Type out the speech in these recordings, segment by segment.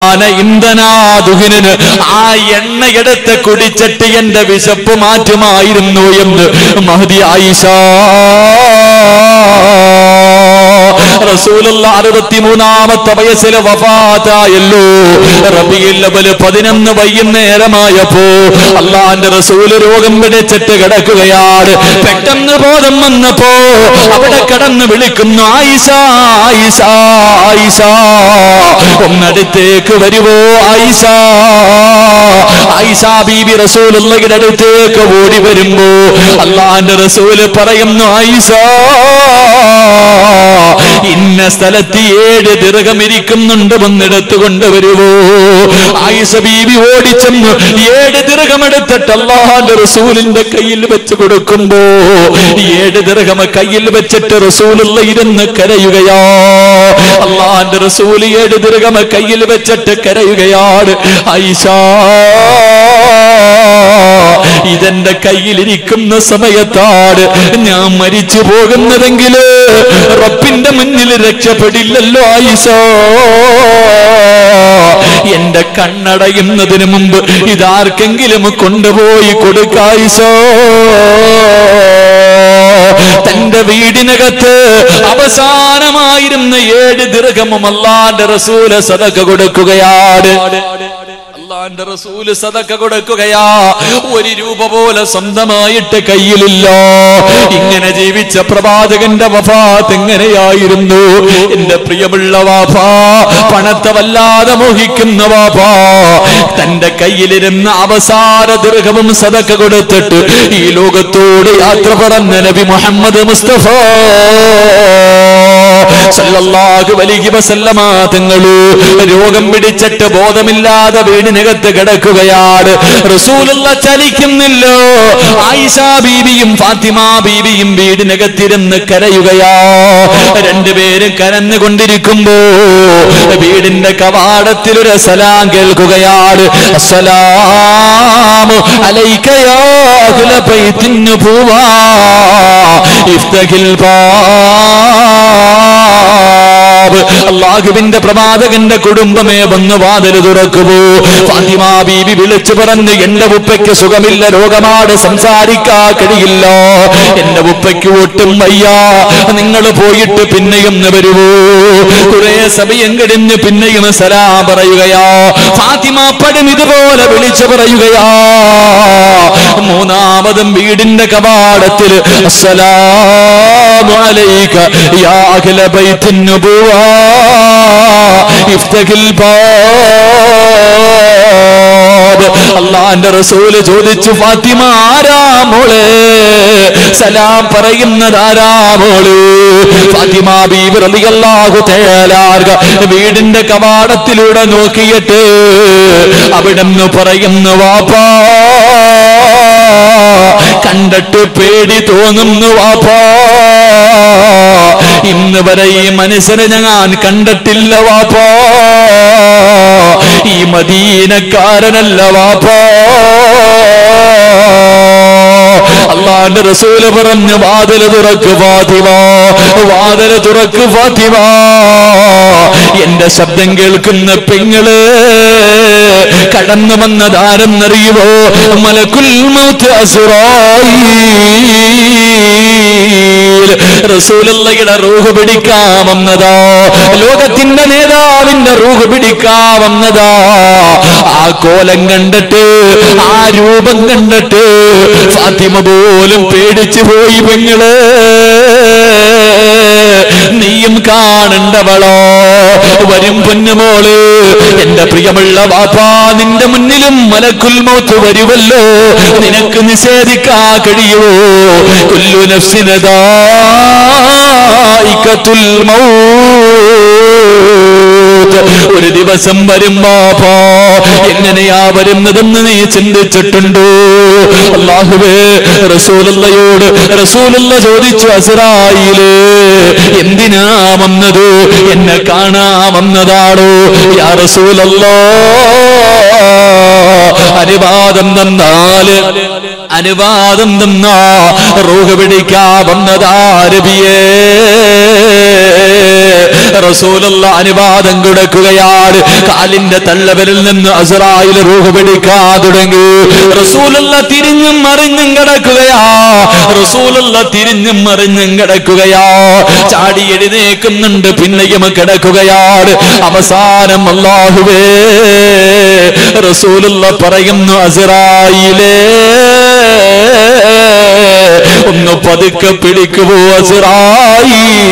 ഇന്ധനാദുഹിന് ആ എണ്ണയെടുത്ത് കുടിച്ചിട്ട് എന്റെ വിശപ്പ് മാറ്റുമായിരുന്നു എന്ന് മഹദി ആയിഷ റസൂലുള്ളാഹി 63ാമത്തെ വയസ്സിൽ വഫാത്തായല്ലോ. റബീഉൽ അവ്വൽ 11 വൈകുന്നേരമായപ്പോ അല്ലാഹുവിന്റെ റസൂൽ രോഗം പിടിച്ചിട്ട് കിടക്കുകയാണ്. പെട്ടെന്ന് ബോധം വന്നപ്പോ അവിടെ കിടന്ന് വിളിക്കുന്നു, ആയിഷ ആയിഷ ആയിഷ, ഒന്നടുത്തേക്ക് വരുവോ ആയിഷ. ആയിഷ ബീബി റസൂലുള്ളാഹിയുടെ അടുത്തേക്ക് ഓടി വരുമ്പോ അല്ലാഹുവിന്റെ റസൂൽ പറയുന്നു, ആയിഷ ഇന്ന സ്ഥലത്ത് 7 ദിർഹം ഇരിക്കുന്നുണ്ട്, വന്നെടുത്ത് കൊണ്ടുവരുവോ. ആയിഷ ബീബി ഓടിച്ചെന്ന് 7 ദിർഹം എടുത്തിട്ട് അല്ലാഹുവിന്റെ റസൂലിന്റെ കയ്യിൽ വെച്ച് കൊടുക്കുമ്പോ 7 ദിർഹം കയ്യിൽ വെച്ചിട്ട് റസൂലുള്ളാഹി ഇരുന്ന് കരയുകയാ. അല്ലാഹുവിന്റെ റസൂൽ 7 ദിർഹം കയ്യിൽ വെച്ചിട്ട് കരയുകയാണ്. ആയിഷ ഇതെന്റെ കയ്യിലിരിക്കുന്ന സമയത്താണ് ഞാൻ മരിച്ചു പോകുന്നതെങ്കിൽ റബ്ബിന്റെ മുന്നിൽ രക്ഷപ്പെടില്ലല്ലോ ആയിഷ. എന്റെ കണ്ണടയുന്നതിന് മുമ്പ് ഇതാർക്കെങ്കിലും കൊണ്ടുപോയി കൊടുക്കായിഷ. തന്റെ വീടിനകത്ത് അവസാനമായിരുന്ന 7 ദിർഹമും അല്ലാഹുവിന്റെ റസൂൽ സദഖ കൊടുക്കുകയാണ്. അല്ലാഹുവിന്റെ റസൂൽ സദഖ കൊടുക്കുകയാ. 1 രൂപ പോലെ സ്വന്തമായിട്ട് കയ്യിലില്ല. ഇങ്ങനെ ജീവിച്ച പ്രവാചകന്റെ വഫാത്ത് എങ്ങനെയായിരുന്നു? എന്റെ പ്രിയമുള്ള വാപ്പാ, പണത്തെ വല്ലാതെ മോഹിക്കുന്ന വാപ്പാ, തന്റെ കയ്യിലിരുന്ന അവസാന ദിർഹവും സദഖ കൊടുത്തിട്ട് ഈ ലോകത്തോട് യാത്ര പറഞ്ഞ നബി മുഹമ്മദ് മുസ്തഫ സല്ലല്ലാഹു അലൈഹി വസല്ലമ തങ്ങള് രോഗം പിടിച്ചിട്ട് ബോധമില്ലാതെ വീടിനകത്ത് കിടക്കുകയാണ്. റസൂലുള്ളാഹി ചലിക്കുന്നില്ല. ആയിഷ ബീവിയും ഫാത്തിമ ബീവിയും വീടിനകത്തിരുന്ന് കരയുകയാ. രണ്ടുപേരും കരഞ്ഞുകൊണ്ടിരിക്കുമ്പോ വീടിന്റെ കവാടത്തിൽ ഒരു സലാം കേൾക്കുകയാണ്. അസ്സലാമു അലൈക യാ അഹ്ല ബൈത്തിൻ നുബുവ്വ ഇഫ്തഹിൽ അല്ലാഹുവിന്റെ പ്രവാചകന്റെ കുടുംബമേ വന്ന് വാതിൽ തുറക്കുമോ. ഫാത്തിമ ബീവി വിളിച്ചു പറഞ്ഞു, എന്റെ ഉപ്പയ്ക്ക് സുഖമില്ല, രോഗമാണ്, സംസാരിക്കാൻ കഴിയില്ല, എന്റെ ഉപ്പയ്ക്ക് ഒട്ടും വയ്യ, നിങ്ങൾ പോയിട്ട് പിന്നെയും വരുവോ. കുറെ സമയം കഴിഞ്ഞ് പിന്നെയും സലാം പറയുകയാ. ഫാത്തിമ പടും ഇതുപോലെ വിളിച്ചു പറയുകയാ. മൂന്നാമതും വീടിന്റെ കവാടത്തിൽ അസ്സലാമു അലൈക യാ അഹ്ല ബൈത്തിൻ നുബുവ്വ ഇഫ്തഹിൽ ബാബ്. അല്ലാഹുവിന്റെ റസൂൽ ചോദിച്ചു, ഫാത്തിമ ആരാ മോളെ? സലാം പറയുന്നത് ആരാ മോള്? ഫാത്തിമ ബീവി റളിയല്ലാഹു തആല വീടിന്റെ കവാടത്തിലൂടെ നോക്കിയിട്ട് അവിടുന്ന് പറയുന്നു, വാപ്പാ കണ്ടിട്ട് പേടി തോന്നുന്നു വാപ്പാ, ഇന്ന് വരെ ഈ മനുഷ്യനെ ഞാൻ കണ്ടിട്ടില്ല വാപ്പാ, ഈ മദീനക്കാരനല്ല വാപ്പാ. അല്ലാഹുവിന്റെ റസൂൽ പറഞ്ഞു, വാതിൽ തുറക്ക് ഫാത്തിമ, വാതിൽ തുറക്ക് ഫാത്തിമ. എന്റെ ശബ്ദം കേൾക്കുന്ന പെങ്ങള് കടന്നു വന്നതാരെന്നറിയുമോ? മലക്കുൽ മൗത്ത് അസ്റായീൽ. റസൂലുള്ളാഹിയുടെ റൂഹ് പിടിക്കാമെന്നതാ, ലോകത്തിന്റെ നേതാവിന്റെ റൂഹ് പിടിക്കാമെന്നതാ. ആ കോലം കണ്ടിട്ട്, ആ രൂപം കണ്ടിട്ട് ഫാത്തിമ പോലും പേടിച്ചു പോയി. പെങ്ങള് നീയും കാണണ്ടവളോ? വരും പൊന്നുമോള്, എന്റെ പ്രിയമുള്ള വാപ്പാ, നിന്റെ മുന്നിലും മലക്കുൽ മൗത്ത് വരുവല്ലോ, നിനക്ക് നിഷേധിക്കാൻ കഴിയുമോ? കുല്ലു നഫ്സിൻ ദായിഖത്തുൽ മൗത്ത്. ഒരു ദിവസം വരും വാപ്പാ, എങ്ങനെയാ വരുന്നതെന്ന് നീ ചിന്തിച്ചിട്ടുണ്ടോ? അല്ലാഹുവേ, റസൂലുള്ളാഹിയോട് റസൂലുള്ളാഹി ചോദിച്ചു, അസ്റായീലേ എന്തിനാ വന്നത്? എന്നെ കാണാൻ വന്നതാണോ? യാ റസൂലല്ലാഹ്, അനുവാദം തന്നാ റൂഹ് പിടിക്കാ വന്നതാ നബിയേ. റസൂലുള്ള അനുവാദം കൊടുക്കുകയാണ്. കാലിന്റെ തള്ളവരിൽ നിന്ന് അസ്റായിൽ റൂഹ് പിടിക്കാൻ തുടങ്ങി. റസൂലുള്ള തിരിഞ്ഞും മറിഞ്ഞും കിടക്കുകയാ. ചാടി എഴുന്നേക്കുന്നുണ്ട്, പിന്നെയും കിടക്കുകയാണ്. അവസാനം അല്ലാഹുവേ, റസൂലുള്ള പറയുന്നു, അസ്റായിലേ ഒന്ന് പതുക്കെ പിടിക്കുവോ അസ്റായീൽ,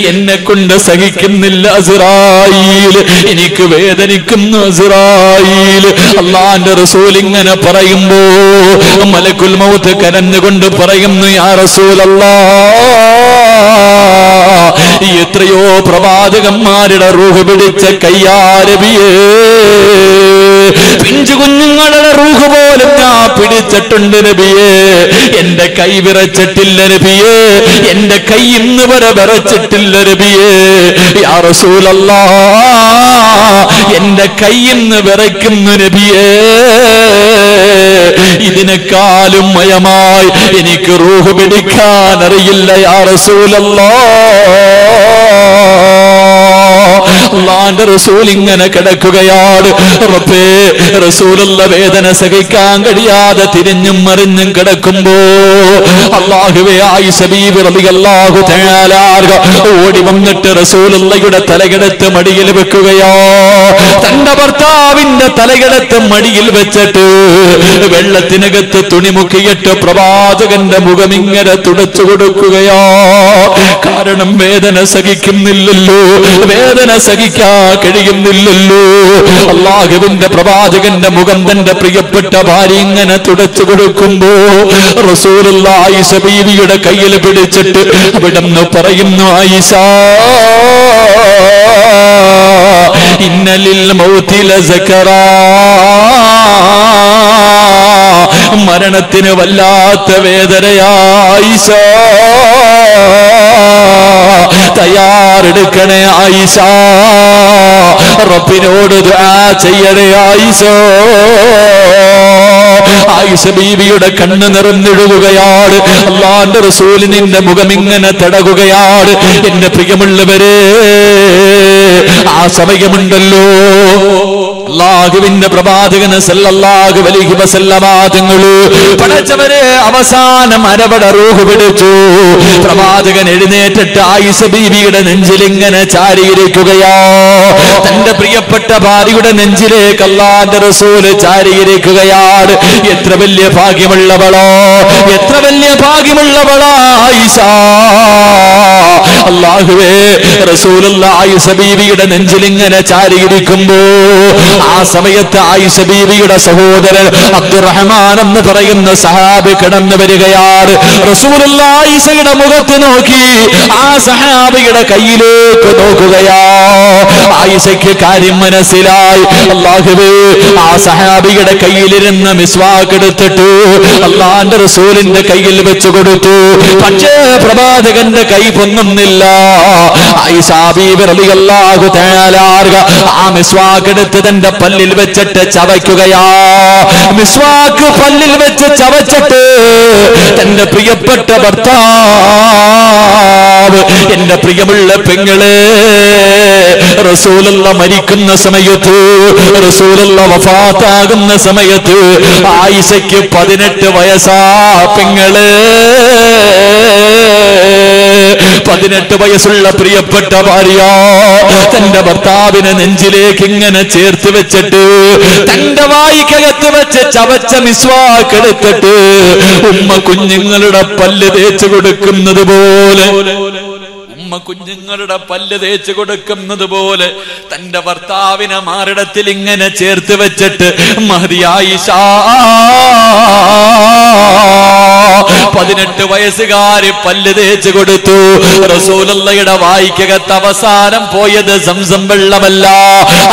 എന്നെ കൊണ്ട് സഹിക്കുന്നില്ല അസ്റായീൽ, എനിക്ക് വേദനിക്കുന്നു അസ്റായീൽ. അല്ലാഹുവിന്റെ റസൂൽ ഇങ്ങനെ പറയുമ്പോ മലക്കുൽ മൗത്ത് കരഞ്ഞുകൊണ്ട് പറയുന്നു, യാ റസൂലല്ലാഹ്, എത്രയോ പ്രവാചകന്മാരുടെ റൂഹ് പിടിച്ച കയ്യാ നബിയേ, പിഞ്ചു കുഞ്ഞുങ്ങളുടെ റൂഹ് പോലും ഞാൻ പിടിച്ചിട്ടുണ്ട് നബിയേ, എന്റെ കൈ വിറച്ചിട്ടില്ല നബിയേ, എന്റെ കൈ ഇന്ന് വരെ വിറച്ചിട്ടില്ല നബിയേ. യാ റസൂലല്ലാഹ്, എന്റെ കൈ ഇന്ന് വിറയ്ക്കുന്നു നബിയേ. ഇതിനേക്കാളും മയമായി എനിക്ക് റൂഹ് പിടിക്കാൻ അറിയില്ല യാ റസൂലല്ലാഹ്. അല്ലാഹുവിന്റെ റസൂൽ ഇങ്ങനെ കിടക്കുകയാണ്. റബ്ബേ, റസൂലുള്ള വേദന സഹിക്കാൻ കഴിയാതെ തിരിഞ്ഞും മറിഞ്ഞും കിടക്കുമ്പോ അല്ലാഹുവേ, ആയിഷ ബീബി റളിയല്ലാഹു തആല ഓടി വന്നിട്ട് റസൂലുള്ളയുടെ തലകെടുത്ത് മടിയിൽ വെക്കുകയോ. തന്റെ ഭർത്താവിന്റെ തലകെടുത്ത് മടിയിൽ വെച്ചിട്ട് വെള്ളത്തിനകത്ത് തുണി മുക്കിയിട്ട് പ്രവാചകന്റെ മുഖം ഇങ്ങനെ തുടച്ചു കൊടുക്കുകയോ. കാരണം വേദന സഹിക്കുന്നില്ലല്ലോ, വേദന സഹിക്കാൻ കഴിയുന്നില്ലല്ലോ. അല്ലാഹുവിന്റെ പ്രവാചകന്റെ മുഖം തന്റെ പ്രിയപ്പെട്ട ഭാര്യ ഇങ്ങനെ തുടച്ചു കൊടുക്കുമ്പോ റസൂലുള്ളാഹി ആയിഷ ബീവിയുടെ കയ്യിൽ പിടിച്ചിട്ട് അവിടുന്ന് പറയുന്നു, ആയിഷ, ഇന്നലിൽ മൗതി ലസകറാ, മരണത്തിന് വല്ലാത്ത വേദനയാ ആയിഷ, തയ്യാറെടുക്കണേ ആയിഷ, റബ്ബിനോട് ദുആ ചെയ്യണേ ആയിഷ. ആയിഷ ബീവിയുടെ കണ്ണ് നിറഞ്ഞൊഴുകുകയാണ്. അല്ലാഹുവിന്റെ റസൂലിന്റെ മുഖം ഇങ്ങനെ തടകുകയാണ്. എന്റെ പ്രിയമുള്ളവരെ, ആ സമയമുണ്ടല്ലോ അല്ലാഹുവിന്റെ പ്രവാചകൻ സല്ലല്ലാഹു അലൈഹി വസല്ലമ തങ്ങൾ പടച്ചവരെ അവസാനം അരവട റൂഹ് പിടിച്ചു. പ്രവാചകൻ എഴുന്നേറ്റിട്ട് ആയിഷ ബീവിയുടെ നെഞ്ചിലിങ്ങനെ ചാരിയിരിക്കുകയാ. തന്റെ പ്രിയപ്പെട്ട ഭാര്യയുടെ നെഞ്ചിലേക്ക് അല്ലാഹുവിന്റെ റസൂൽ ചാരിയിരിക്കുകയാണ്. എത്ര വലിയ ഭാഗ്യമുള്ളവളോ, എത്ര വലിയ ഭാഗ്യമുള്ളവളാ ആയിഷ. അല്ലാഹുവേ, റസൂലുള്ളാഹി ആയിഷ ബീവിയുടെ നെഞ്ചിലിങ്ങനെ ചാരിയിരിക്കുമ്പോ ആ സമയത്ത് ആയിഷ ബീവിയുടെ സഹോദരൻ അബ്ദുറഹ്മാൻ എന്ന് പറയുന്ന സഹാബി കടന്നു വരികയാണ്. റസൂലുള്ളാഹി ആയിഷയുടെ മുഖത്ത് നോക്കി ആ സഹാബിയുടെ കയ്യിലേക്ക് നോക്കുകയാ. ആയിഷയ്ക്ക് കാര്യം മനസ്സിലായി. അല്ലാഹുവേ, ആ സഹാബിയുടെ കയ്യിലിരുന്ന മിസ്വാക്ക് എടുത്തിട്ട് അല്ലാഹുവിന്റെ റസൂലിന്റെ കയ്യിൽ വെച്ചു കൊടുത്തു. പക്ഷേ പ്രവാചകന്റെ കൈ പൊങ്ങുന്നില്ല. ആയിഷ ബീവി റളിയല്ലാഹു തആല ആ മിസ്വാക്ക് എടുത്ത് തന്റെ പല്ലിൽ വെച്ചിട്ട് ചവയ്ക്കുകയാ. മിസ്വാക്ക് പല്ലിൽ വെച്ച് ചവച്ചിട്ട് തന്റെ പ്രിയപ്പെട്ട ഭർത്താവ്, എന്റെ പ്രിയമുള്ള പെങ്ങളെ, റസൂലുള്ള മരിക്കുന്ന സമയത്ത്, റസൂലുള്ള വഫാത്താകുന്ന സമയത്ത് ആയിഷയ്ക്ക് 18 വയസ്സാ പെങ്ങളെ. 18 വയസ്സുള്ള പ്രിയപ്പെട്ട ഭാര്യ തന്റെ ഭർത്താവിനെ നെഞ്ചിലേക്ക് ഇങ്ങനെ ചേർത്ത് വെച്ചിട്ട് തന്റെ വായിക്കകത്ത് വെച്ച് ചവച്ച മിസ്വാക്ക് എടുത്തിട്ട് ഉമ്മ കുഞ്ഞുങ്ങളുടെ പല്ല് തേച്ചു കൊടുക്കുന്നത് പോലെ, കുഞ്ഞുങ്ങളുടെ പല്ല് തേച്ച് കൊടുക്കുന്നത് പോലെ തന്റെ ഭർത്താവിനെ മാറിടത്തിൽ ഇങ്ങനെ ചേർത്ത് വെച്ചിട്ട് മഹദി ആയിഷ 18 വയസ്സുകാരി പല്ല് തേച്ച് കൊടുത്തു. റസൂലുള്ളാഹിയുടെ വായിക്കകത്ത് അവസാനം പോയത് സംസം വെള്ളമല്ല,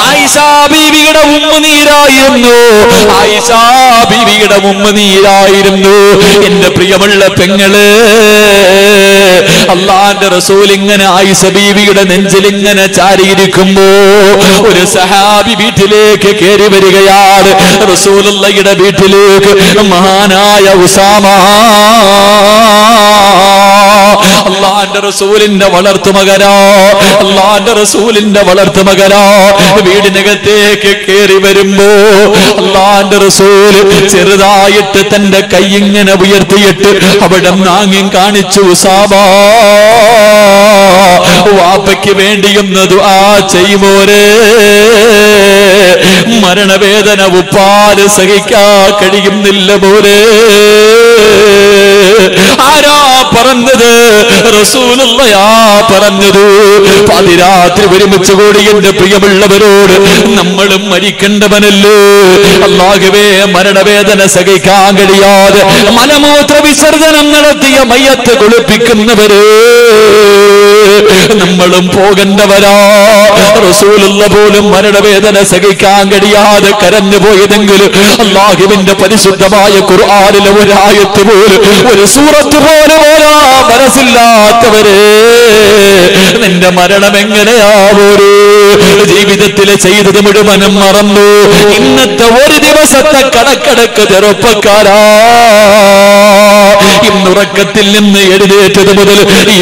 ആയിഷ ബീവിയുടെ ഉമ്മുനീരായിരുന്നു. ആയിഷ ബീവിയുടെ ഉമ്മുനീരായിരുന്നു. എന്റെ പ്രിയമുള്ള പെങ്ങള്, അല്ലാഹുവിന്റെ റസൂൽ ഇങ്ങനെ ആയിഷ ബീവിയുടെ നെഞ്ചിലിങ്ങനെ ചാരിയിരിക്കുമ്പോ ഒരു സഹാബി വീട്ടിലേക്ക് കയറി വരികയാണ്. റസൂലുള്ളാഹിയുടെ വീട്ടിലേക്ക് മഹാനായ ഉസാമ, അള്ളാന്റെ റസൂലിന്റെ വളർത്തുമകനോ, അള്ളാന്റെ റസൂലിന്റെ വളർത്തുമകനോ വീടിനകത്തേക്ക് കയറി വരുമ്പോ അള്ളാന്റെ റസൂല് ചെറുതായിട്ട് തന്റെ കൈ ഇങ്ങനെ ഉയർത്തിയിട്ട് അവിടെ നാങ്ങി കാണിച്ചു, ഉസാമ വാപ്പയ്ക്ക് വേണ്ടിയൊന്ന് ദുആ ചെയ്യുമോരേ, മരണവേദന ഉപ്പാല് സഹിക്കാൻ കഴിയുന്നില്ല മോരേ. ആരാ പറഞ്ഞത്? റസൂലുള്ളാഹിയാ പറഞ്ഞത്. പാതിരാത്രി ഒരുമിച്ച് കൂടി എന്റെ പ്രിയമുള്ളവരോട് നമ്മളും മരിക്കേണ്ടവനല്ലേ? അല്ലാഹുവേ, മരണവേദന സഹിക്കാൻ കഴിയാതെ മലമൂത്ര വിസർജനം നടത്തിയ മയ്യത്ത് കുളിപ്പിക്കുന്നവര് നമ്മളും പോകേണ്ടവരാ. റസൂലുള്ളാഹി പോലും മരണവേദന സഹിക്കാൻ കഴിയാതെ കരഞ്ഞു പോയതെങ്കിലും അല്ലാഹുവിന്റെ പരിശുദ്ധമായ ഖുർആനിലെ ഒരു ആയത്ത് പോലും, ഒരു സൂറത്ത് പോലും ഓരാ മനസ്സില്ലാത്തവരെ നിന്റെ മരണം എങ്ങനെയാവൂരൂ? ജീവിതത്തിൽ ചെയ്തത് മുഴുവനും മറന്നു. ഇന്നത്തെ ഒരു ദിവസത്തെ കണക്കടക്ക് ചെറുപ്പക്കാരാ, ഇന്നുറക്കത്തിൽ നിന്ന് എഴുന്നേറ്റത് മുതൽ ഈ